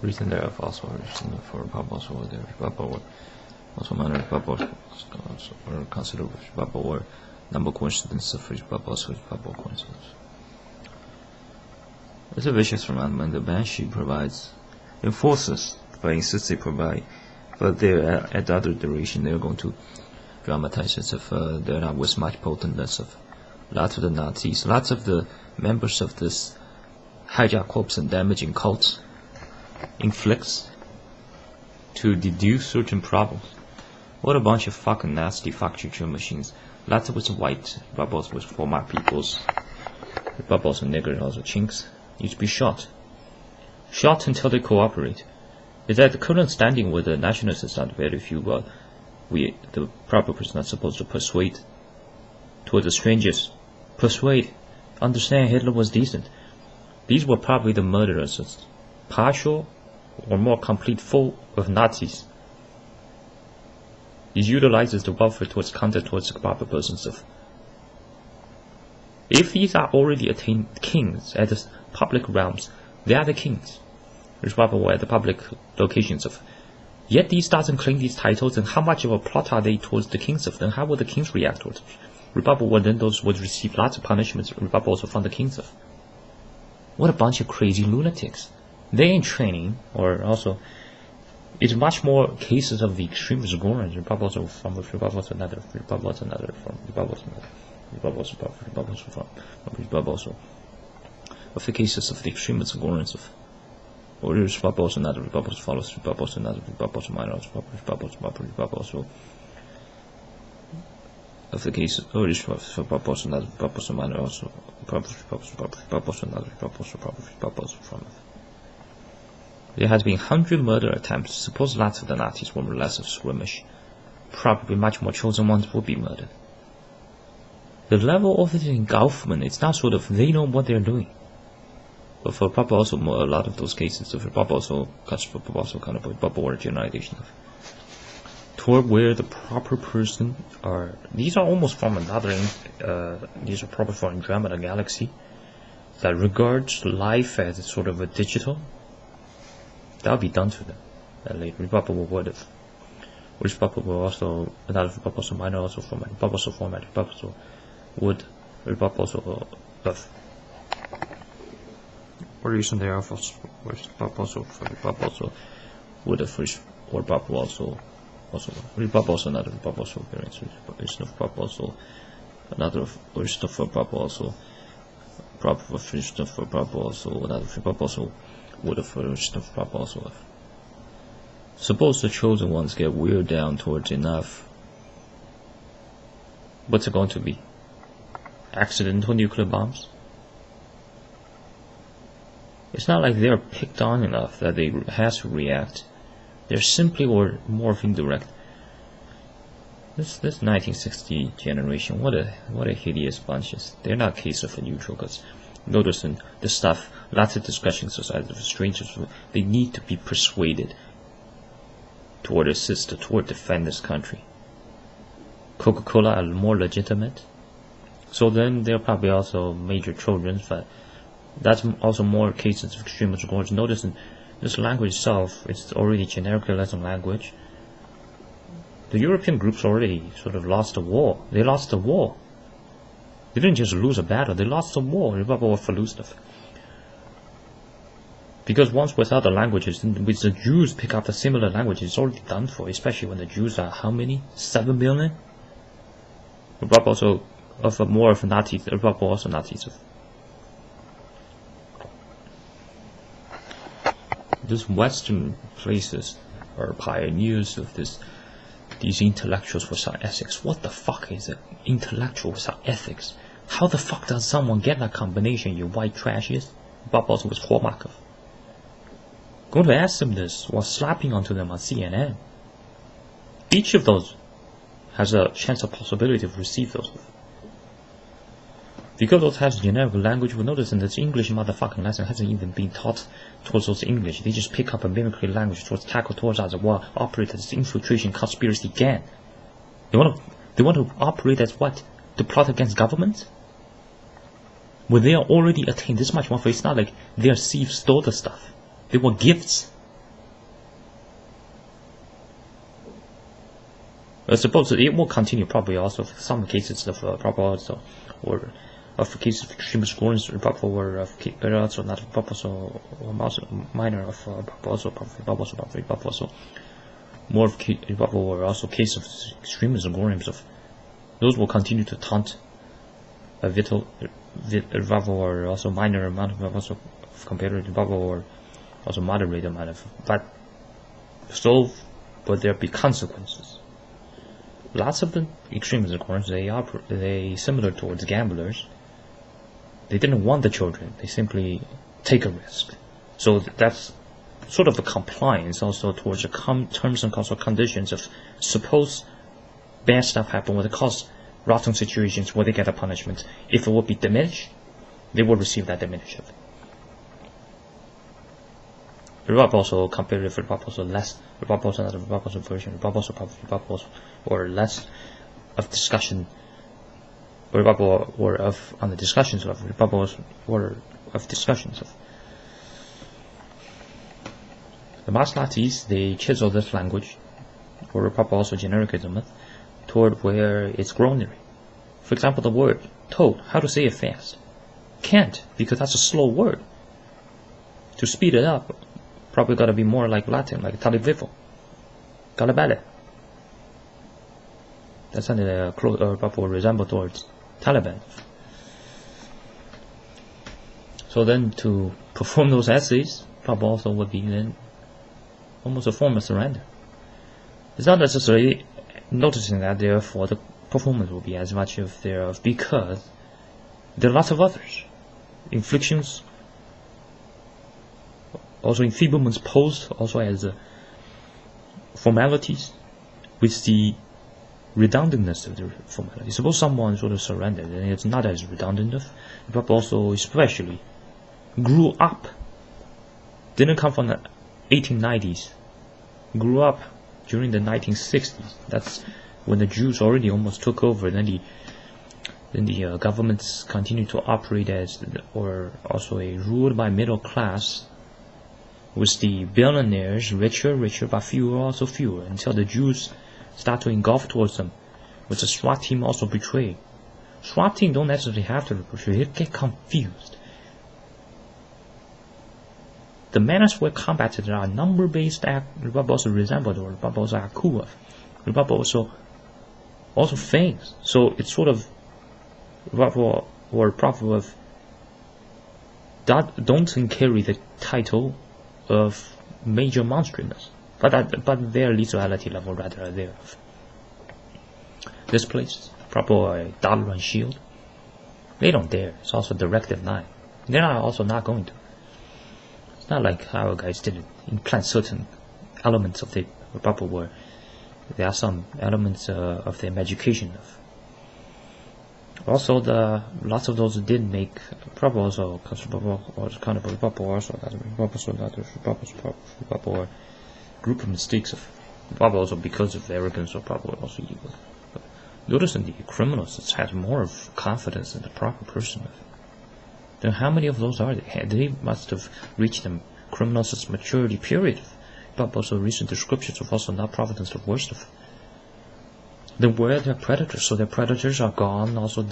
Reason thereof also reason for Papa also there Papa or also manner Papa or consider Papa or number coincidence of Papa also Papa coincidence. It's a vicious phenomenon. The Banshee provides enforces, but insists they provide, but they're at the other duration they're going to dramatize it if they're not with much potentness of lots of the Nazis, lots of the members of this hijack corps and damaging cults inflicts to deduce certain problems. What a bunch of fucking nasty fuck-future machines. Lots of it's white, bubbles with former peoples, bubbles and niggers, also chinks, need to be shot. Shot until they cooperate. Is that the current standing with the nationalists is not very few, but the proper person not supposed to persuade toward the strangers. Persuade. Understand Hitler was decent. These were probably the murderers, partial or more complete full of Nazis. He utilizes the welfare towards counter towards the proper persons of. If these are already attained kings at the public realms, they are the kings. Which proper were at the public locations of. Yet these doesn't claim these titles, and how much of a plot are they towards the kings of them? How will the kings react towards them? Republic would then those would receive lots of punishments. Republic also from the kings of. What a bunch of crazy lunatics. They ain't training, or also, it's much more cases of the extreme ignorance. Republic also from Republic also another, Republic also another, from Republic also another, Republic also from, Republic also from, Republic also. Of the cases of the extreme ignorance of. Or Republic also another, Republic follows, Republic also another, Republic also minor, Republic also. Of the case, or is Republic also another, Republic also minor, also, Republic also another, Republic also from. There has been 100 murder attempts. Suppose lots of the Nazis were less of skirmish. Probably much more chosen ones will be murdered. The level of the engulfment, it's not sort of, they know what they're doing. But for Papa also, a lot of those cases, for Papa also, kind of a Papa or generalization of. Toward where the proper person are, these are almost from another, these are probably from Andromeda Galaxy, that regards life as sort of a digital. That'll be done to them. That later, Papa would have. Which Papa will also, another Papa also minor also format, Papa also format, Papa also would, Papa also have. Or reason they are for Papa also, Papa also would have first, or Papa also, Papa also another, Papa also appearance, version of Papa also, another version of Papa also, proper version of Papa also, another Papa also. Would have first of Papa also have. Suppose the chosen ones get weird down towards enough. What's it going to be? Accidental nuclear bombs? It's not like they're picked on enough that they has to react. They're simply or more of indirect. This 1960 generation, what a hideous bunches. They're not a case of a neutral, because noticing the stuff, lots of discussions society of strangers, they need to be persuaded toward assist, toward defend this country. Coca-Cola are more legitimate, so then they're probably also major children, but that's also more cases of extreme ignorance. Noticing this language itself, it's already generically lesson language. The European groups already sort of lost the war. They lost the war. They didn't just lose a battle, they lost the war. Because once without the languages, with the Jews pick up the similar languages, it's already done for, especially when the Jews are how many? 7 million? Also of more of Nazis, also Nazis. These Western places are pioneers of these intellectuals without ethics. What the fuck is it? Intellectual without ethics? How the fuck does someone get that combination, you white trashes? Bubbles with Hormakov. Going to ask them this while slapping onto them on CNN. Each of those has a chance of possibility to receive those. Because those has generic language, we're noticing that English motherfucking lesson hasn't even been taught towards those English. They just pick up a mimicry language towards tackle towards as well, operate as infiltration conspiracy gang. They want to operate as what? To plot against government? When they are already attained this much more, it's not like their thieves stole the stuff. They were gifts. I suppose it will continue probably also some cases of probably also, or of cases of extreme scorings, or of but also not also minor of also more of or also case of extremism scorings of those will continue to taunt a vital or also minor amount of also compared to or also moderate amount of, but so but there be consequences. Lots of the extremism scorings they similar towards gamblers. They didn't want the children. They simply take a risk. So that's sort of a compliance also towards the terms and conditions of suppose bad stuff happen where they cause rotten situations where they get a punishment. If it will be diminished, they will receive that diminished. Reward also comparative reward also less reward also not reward also version reward also reward also or less of discussion or of on the discussions of reward or of discussions of the Maslatis. They chisel this language or reward also genericism toward where it's groanery. For example, the word toad, how to say it fast? Can't, because that's a slow word. To speed it up, probably got to be more like Latin, like talivivo, galabale. That's a probably resemble towards Taliban. So then to perform those essays, probably also would be then almost a form of surrender. It's not necessarily noticing that therefore the performance will be as much of thereof because there are lots of others. Inflictions, also enfeeblements posed also as formalities with the redundantness of the formality. Suppose someone sort of surrendered and it's not as redundant, but also especially grew up, didn't come from the 1890s, grew up during the 1960s. That's when the Jews already almost took over. Then the governments continued to operate as, or also a ruled by middle class, with the billionaires richer, but fewer, also fewer, until the Jews start to engulf towards them, with the SWAT team also betrayed. SWAT team don't necessarily have to betray, they get confused. The manners were combated are number-based act, also resembled, or also akuv, also things. So it's sort of or proper of that don't carry the title of major monstriness, but their lethality level rather thereof. This place, proper a dollar and shield, they don't dare. It's also directive 9. They're not also not going to. It's not like our guys didn't implant certain elements of the proper where there are some elements of their education of. Also, lots of those did make proper also kind of a proper also proper group of mistakes of proper also because of arrogance or proper also evil. But notice in the criminals it has more of confidence in the proper person. Then how many of those are they? They must have reached the criminals' maturity period, but also recent descriptions of also not providence of worst of. Then where are their predators? So their predators are gone, also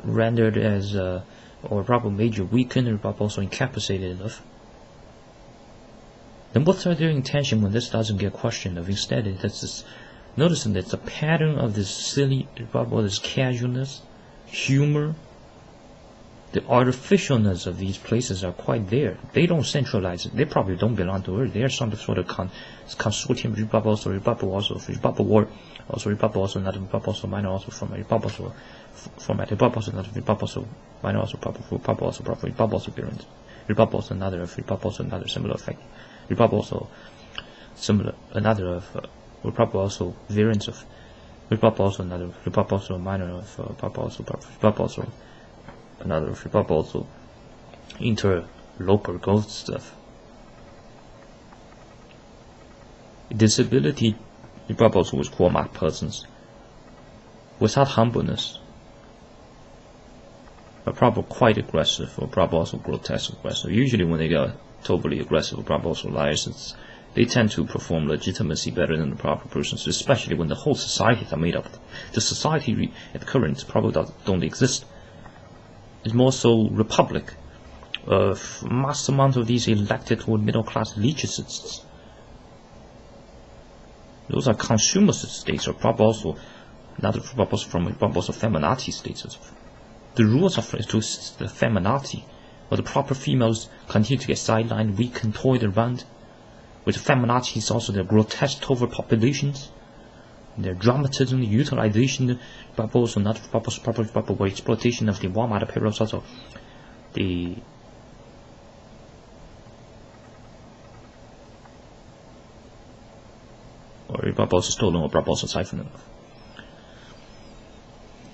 rendered as or probably major weakened or probably also incapacitated enough. Then what's their intention when this doesn't get questioned of? Instead, it's this, noticing that it's a pattern of this silly, probably this casualness, humor. The artificialness of these places are quite there. They don't centralize it. They probably don't belong to Earth. They are some sort of consortium, war. Also, Republic also not Republic also minor also from a Republic also format Republic also not Republic also minor also proper Republic also proper Republic also appearance Republic also another of Republic also another similar effect Republic also similar another of Republic also variants of Republic also another Republic also minor of Republic also proper Republic also another of Republic also interloper ghost stuff. Disability Republic was core-marked persons without humbleness, but probably quite aggressive, or probably also grotesque aggressive. Usually when they get totally aggressive, or probably also liars, they tend to perform legitimacy better than the proper persons, especially when the whole societies are made up. The society at current probably don't exist. It's more so republic of mass amount of these elected or middle-class legitists. Those are consumerist states, or probably also not probably also feminazi states. The rules are to the feminazi, where the proper females continue to get sidelined, weak and toyed around. With feminazis also their grotesque overpopulations, their dramatism, the utilization, but also not proper exploitation of the Walmart apparels, also the or also stolen or also siphoned.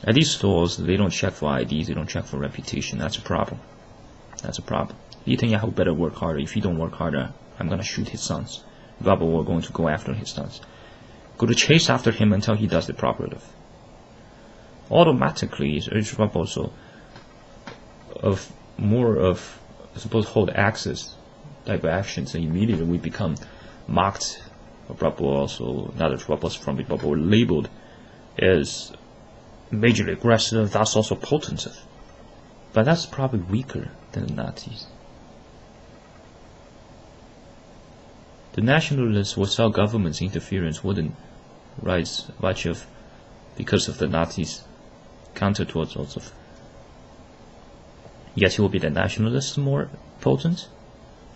At these stores, they don't check for IDs, they don't check for reputation. That's a problem. That's a problem. Netanyahu better work harder. If he don't work harder, I'm going to shoot his sons. Rabba, we're going to go after his sons. Go to chase after him until he does the proper stuff. Automatically, it's Rabba also of more of, I suppose, hold access type of actions, and immediately we become mocked, or Rabba also, not that Rabba from it, but labeled as majorly aggressive, that's also potent. But that's probably weaker than the Nazis. The nationalists without government's interference wouldn't rise much of because of the Nazis' counter towards also. Yet it will be the nationalists more potent,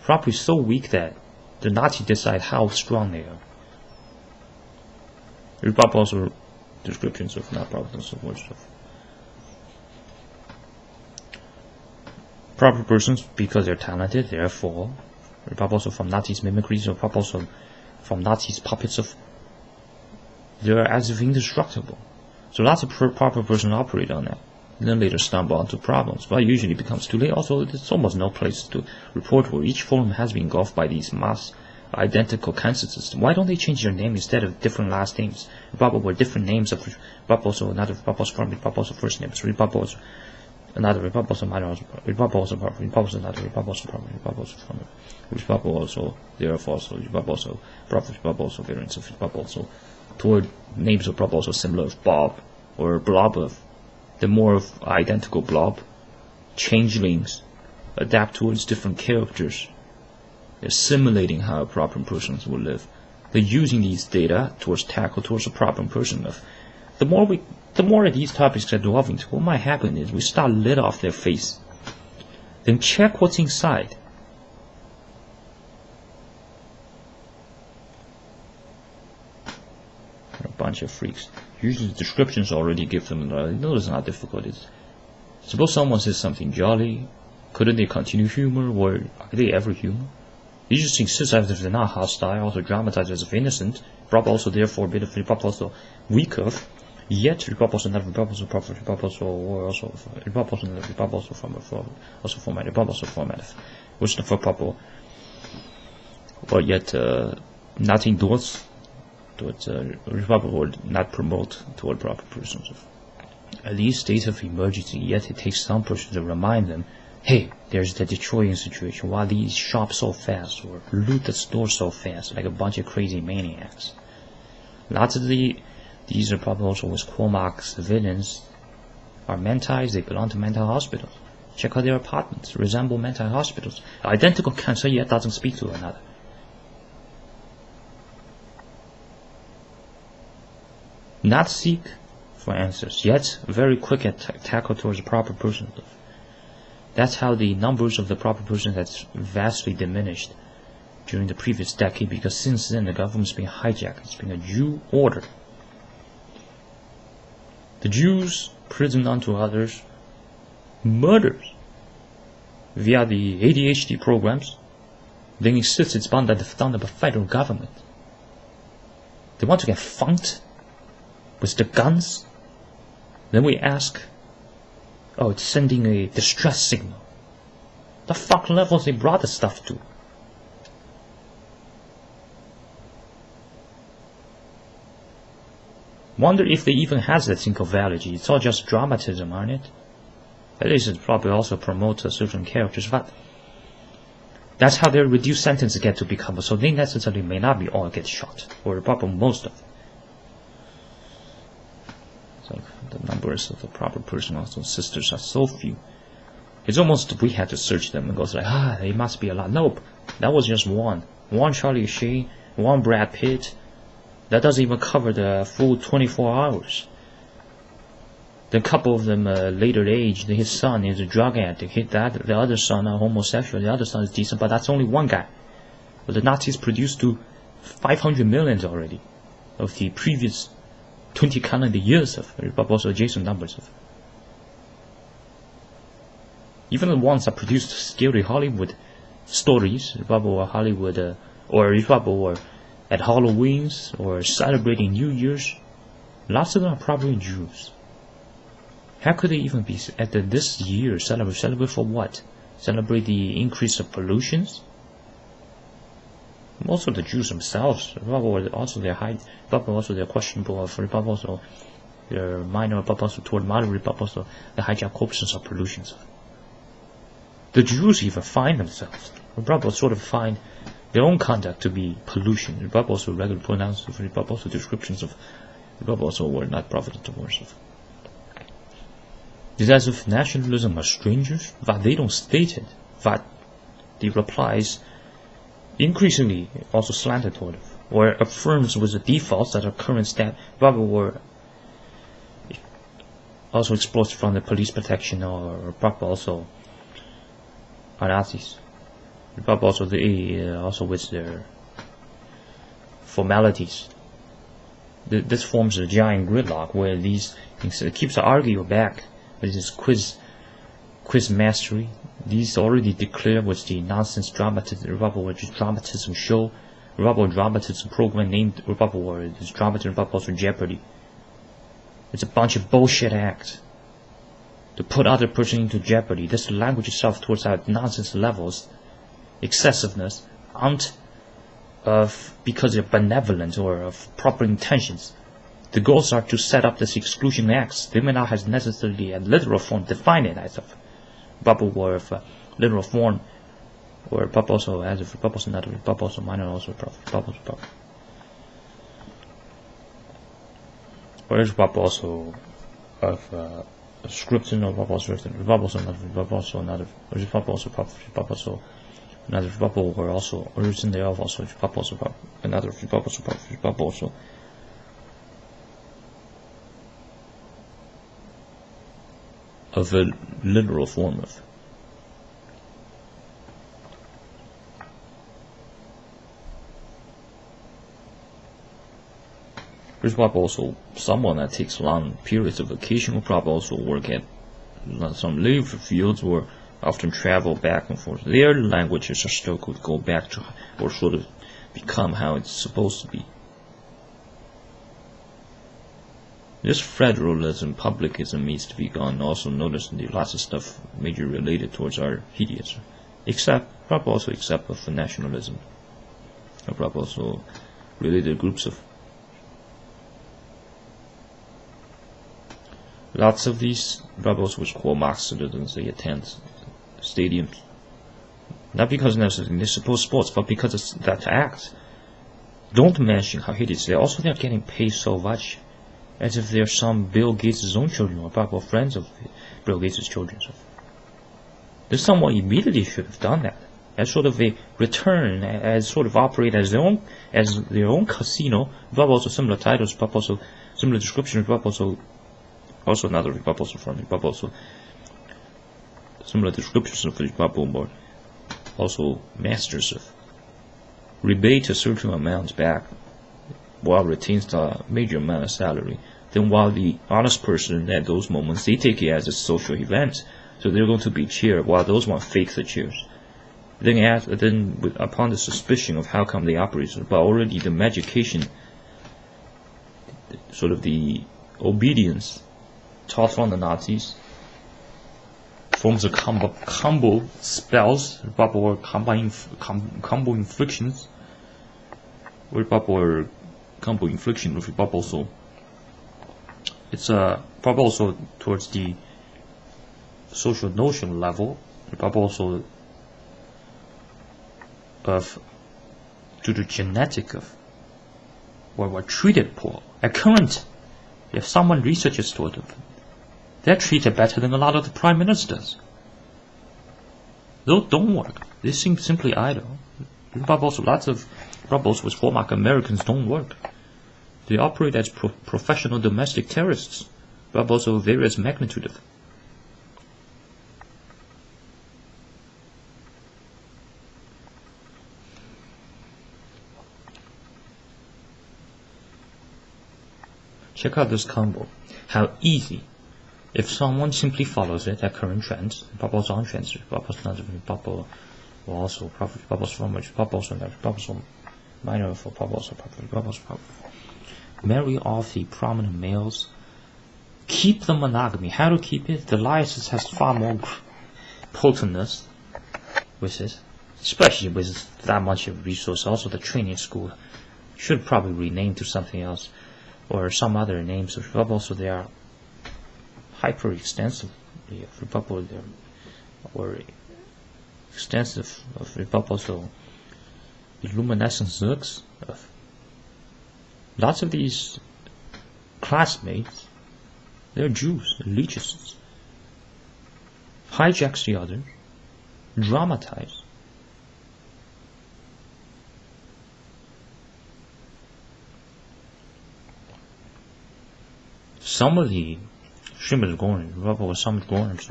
probably so weak that the Nazis decide how strong they are. There's probably also descriptions of not probably so much stuff. Proper persons, because they're talented, therefore, also from Nazis' mimicries, or also from Nazis' puppets of, they're as if indestructible. So lots of proper persons operate on that, and then later stumble onto problems, but it usually becomes too late. Also, there's almost no place to report where each forum has been engulfed by these mass identical cancer systems. Why don't they change their name instead of different last names? Probably different names of also another from also first names, another also therefore also variants of also toward names of also similar of Bob or Blob of the more of identical blob changelings adapt towards different characters. They're simulating how a proper persons will live. They're using these data towards tackle towards a proper person of. The more these topics are delving into, what might happen is we start lit off their face. Then check what's inside. A bunch of freaks. Usually the descriptions already give them, notice how difficult it is. Suppose someone says something jolly, couldn't they continue humor, or are they ever humor? They just insist as if they're not hostile, also dramatize as if innocent, probably also therefore a bit of probably also weak of, yet also not or also format, which for proper, but yet not endorse towards or not promote toward proper persons. At these states of emergency, yet it takes some person to remind them, hey, there's the Detroitian situation. Why these shop so fast or loot the store so fast, like a bunch of crazy maniacs? Lots of these are probably also with Cormac civilians are mentized. They belong to mental hospitals. Check out their apartments. Resemble mental hospitals. Identical cancer, yet doesn't speak to another. Not seek for answers, yet very quick at tackle towards the proper person. That's how the numbers of the proper persons has vastly diminished during the previous decade, because since then the government's been hijacked. It's been a Jew order. The Jews prison unto others, murders via the ADHD programs. They insist it's done by the federal government. They want to get funked with the guns. Then we ask, oh, it's sending a distress signal. The fuck levels they brought the stuff to. Wonder if they even has that syncophalology. It's all just dramatism, aren't it? At least it probably also promotes a certain characters, but That's how their reduced sentences get to become. So they necessarily may not be all get shot, or probably most of them. So the numbers of the proper person also sisters are so few. It's almost we had to search them and go like, it must be a lot. Nope, that was just one. One Charlie Sheen, one Brad Pitt. That doesn't even cover the full 24 hours. Then a couple of them later age. His son is a drug addict. The other son are homosexual. The other son is decent, but that's only one guy. But the Nazis produced to 500 millions already of the previous 20 calendar years of, but also adjacent numbers of. Even the ones that produced scary Hollywood stories, or Hollywood, or at Halloween's or celebrating New Year's, lots of them are probably Jews. How could they even be at this year celebrate for what? Celebrate the increase of pollutions? Most of the Jews themselves, also their high, also they're questionable, also they're minor, also toward moderate, also the hijack corpses of pollutions. The Jews even find themselves, sort of find their own conduct to be pollution. Also regular pronouns, also descriptions of, also were not profitable towards of. It's as if nationalism are strangers, but they don't state it. But the replies increasingly also slanted toward it, or affirms with the defaults that are current were also exposed from the police protection or also are Nazis. Also also with their formalities. This forms a giant gridlock where these things keeps the argument back. With this quiz mastery, these already declared with the nonsense dramatism show, dramatism program named this dramatism Jeopardy. It's a bunch of bullshit acts to put other person into jeopardy. This language itself towards our nonsense levels, excessiveness, because they're benevolent or of proper intentions. The goals are to set up this exclusion acts. They may not have necessarily a literal form define it as of bubble or of literal form, or also as of also not of also minor also bubble. Or is also of scripting or also another another bubble or also origin thereof also another also. Of a literal form of. There's probably also someone that takes long periods of vacation will probably also work at some labor fields or often travel back and forth. Their languages are still could go back to or sort of become how it's supposed to be. This federalism, publicism needs to be gone. Also notice the lots of stuff major related towards our hideous, probably also except for nationalism. Probably also related groups of. Lots of these probably also was called Marx citizens. They attend stadiums, not because necessarily they support sports, but because it's that act. Don't mention how hideous they are. Also, they're getting paid so much. As if they're some Bill Gates' own children or probably friends of Bill Gates' children. There's someone immediately should have done that. As sort of a return, as sort of operate as their own casino, but also similar titles, but also similar descriptions, but also another, but also from, but also similar descriptions of the bubble board, also masters of rebate a certain amount back, while retains the major amount of salary. Then while the honest person at those moments, they take it as a social event, so they're going to be cheered, while those one fake the cheers. Then upon the suspicion of how come they operate, but already the education, sort of the obedience taught from the Nazis, forms a combo spells, or combo inflictions, or combo infliction with bubble also. It's probably also towards the social notion level, probably also of due to genetic of were treated poor. At current, if someone researches toward them, they're treated better than a lot of the prime ministers. Those don't work. They seem simply idle. Lots of rebels with hallmark Americans don't work. They operate as professional domestic terrorists, rebels of various magnitude. Check out this combo. How easy. If someone simply follows it at current trends, bubbles on trends, bubbles not bubble will also profit bubbles from which bubbles and bubbles minor for bubbles or profit bubbles profit. Marry off the prominent males. Keep the monogamy. How to keep it? The license has far more potentness with it, especially with that much of resource. Also, the training school should probably rename to something else or some other names of bubbles, so they are hyper extensive bubble or extensive of bubble, so luminescent zergs of lots of these classmates. They're Jews, leeches, hijacks the others, dramatize. Some of the Shimmer's Gorn, some Gorns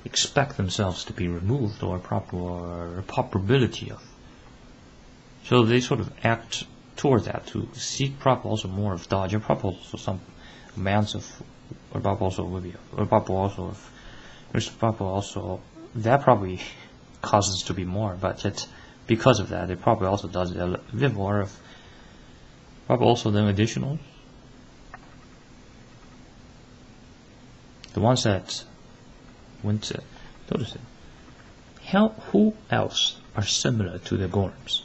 expect themselves to be removed or probability of. So they sort of act toward that to seek also more of dodge, or also some amounts of, or also maybe, or also of, there's also, that probably causes to be more, but yet because of that, it probably also does a bit more of, also then additional. The ones that went to, notice it. Who else are similar to the Gorms?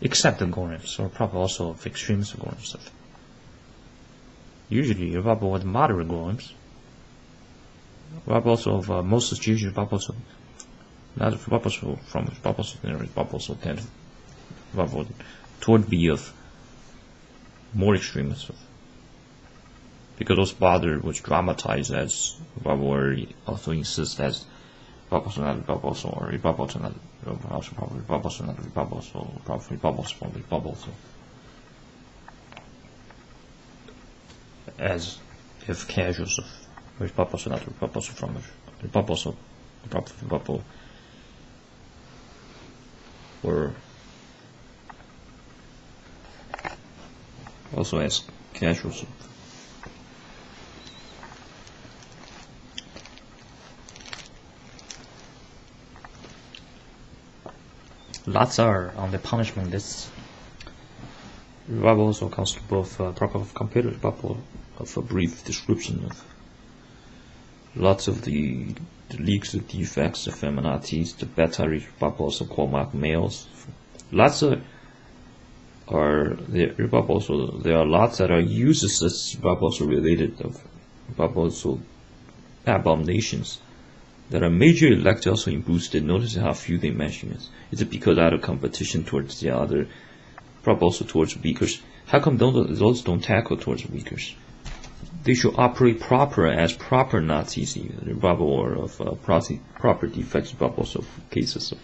Except the Gorms, or probably also of extremist Gorms stuff. Usually, you're probably with moderate Gorms. Also of most of usually also not from also tend toward be of more extremist. Because those bother was dramatized as or also insist as bubbles or bubbles or bubbles and also probably bubbles and bubbles or probably bubbles as if casuals of which bubbles and other bubbles from the bubbles of probably bubble or also as casuals. Lots are on the punishment lists. Bubble also comes to both proper computers, bubble of a brief description of lots of the leaks of defects, the femininities, the beta bubbles of hallmark males. Lots of are there also there are lots that are uses as bubbles related of bubbles of abominations that are major elect also in boosted. Notice how few they mention it. Is it because out of competition towards the other, probably also towards weakers? How come those don't tackle towards weakers? They should operate proper as proper Nazis, even bubble or of proper defects, bubbles of cases of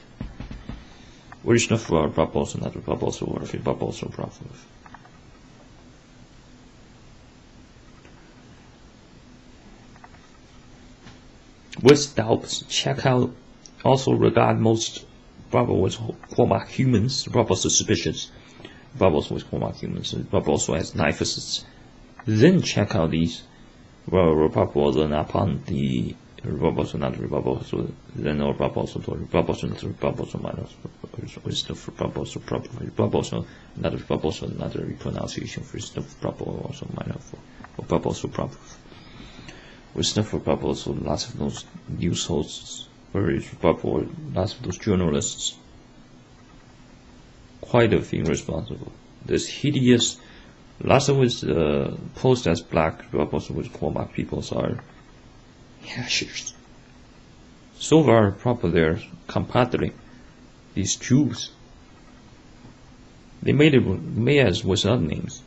original for bubbles and other bubbles or bubbles or problems. With doubts, check out also regard most bubble with hallmark humans, bubbles suspicious, bubbles with hallmark humans, bubbles also as knifists. Then check out these bubbles and upon the bubbles and other bubbles, so then or bubbles or bubbles and other bubbles or minus for bubbles or probably bubbles or another bubbles or another pronunciation for stuff bubble also minor for bubbles or probably. With stuff for bubbles, so lots of those news hosts, or bubble, lots of those journalists, quite a few responsible. This hideous, lots of which posed as black bubbles, which hallmark peoples are hashers. So far, proper their compadre, these Jews, They made as without names.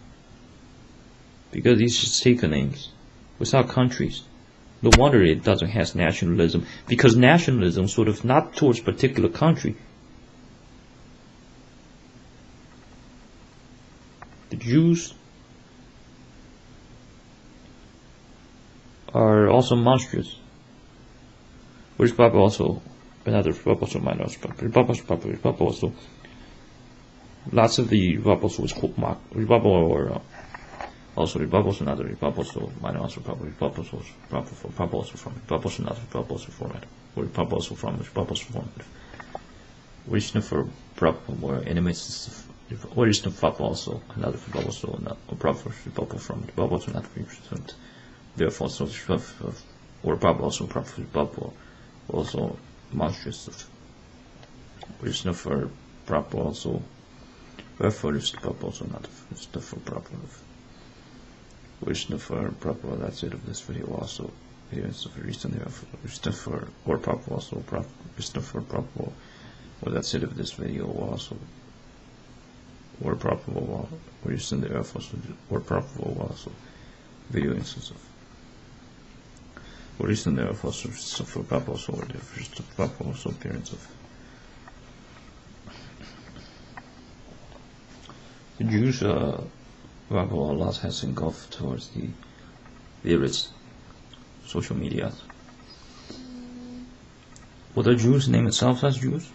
Because these just take names. Without countries. No wonder it doesn't have nationalism. Because nationalism sort of not towards particular country. The Jews are also monstrous. Which Papa also another Papa also minus Papa also lots of the Papa was Papa or also the Papa another Papa also minus also probably Papa also from Papa another Papa also format or Papa also from which Papa format. Which for Papa were enemies. What is the Papa also another Papa also not proper Papa from the Papa also not represent. Therefore, so or Papa also proper Papa also monstrous. Which for Papa also. Wherefore is the Papa also not stuff for proper. Which for proper. That's it of this video also. Here is the reason there stuff for or Papa also proper. Stuff for proper. Well, that's it of this video also. Or proper reason there also or proper also video instance of or reason there also for proper also or the first proper also appearance of the Jews a lot has engulfed towards the various social media. Will the Jews name itself as Jews?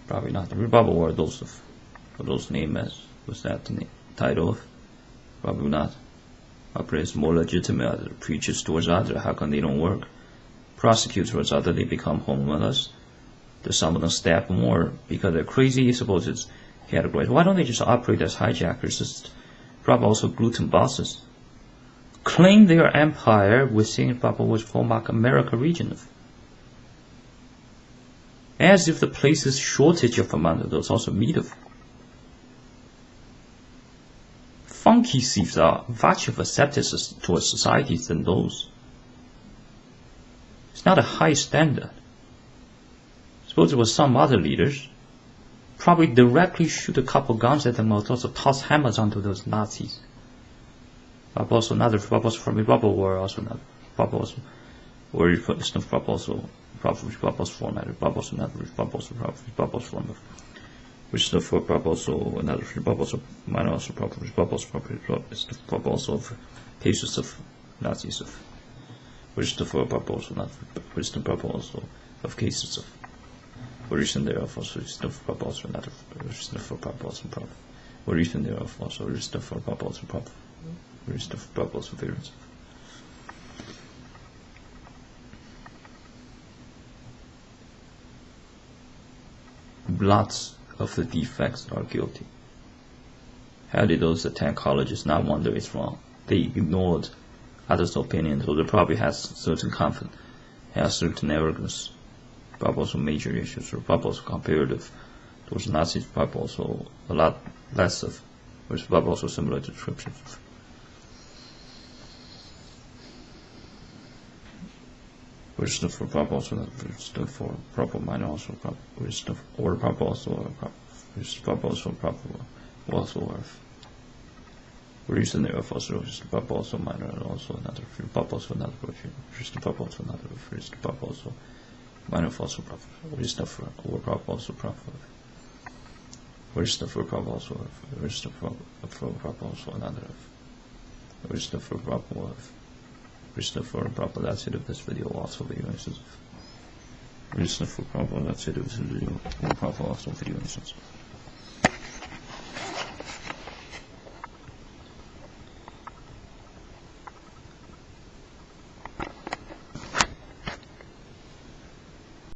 Probably not. The Bible were those named as was that the title of? Probably not. I pray it's more legitimate. The preachers towards others, how come they don't work? Prosecute towards others, they become homeless. There's some of them stab more because they're crazy. Suppose it's categorized. Why don't they just operate as hijackers? Just probably also gluten bosses. Claim their empire within probably what's called America region. As if the place is shortage of amount of those also meet of. Funky thieves are much of acceptance towards societies than those. It's not a high standard. Suppose there was some other leaders, probably directly shoot a couple guns at them or also toss hammers onto those Nazis. But also another bubbles from the bubble were also not bubbles or you put the bubbles format bubbles another bubbles format. Which the for bubbles so another bubbles of minor also properties bubbles is the bubbles of cases of Nazis of which the for bubbles not which the bubbles of cases of origin thereof also is the for bubbles another which the for bubbles and proper origin thereof also is the for bubbles and proper which the bubbles of variance. Lots of the defects are guilty. How did those attend colleges not wonder it's wrong? They ignored others' opinions, so they probably has certain confidence, has certain arrogance, probably also major issues, or probably also comparative. Those Nazis probably also a lot less of, which is probably also similar to descriptions. Which stuff for proper also stuff for proper minor also proper which stuff or proper also which proper also proper also of reason there of also which proper also minor and also another proper also another which the proper also another which the proper also minor also proper which stuff for or proper also proper which stuff for proper also which stuff for proper also another which stuff for proper which the for proper that's it of this video also video instance which the for proper that's it of this video proper also video instance.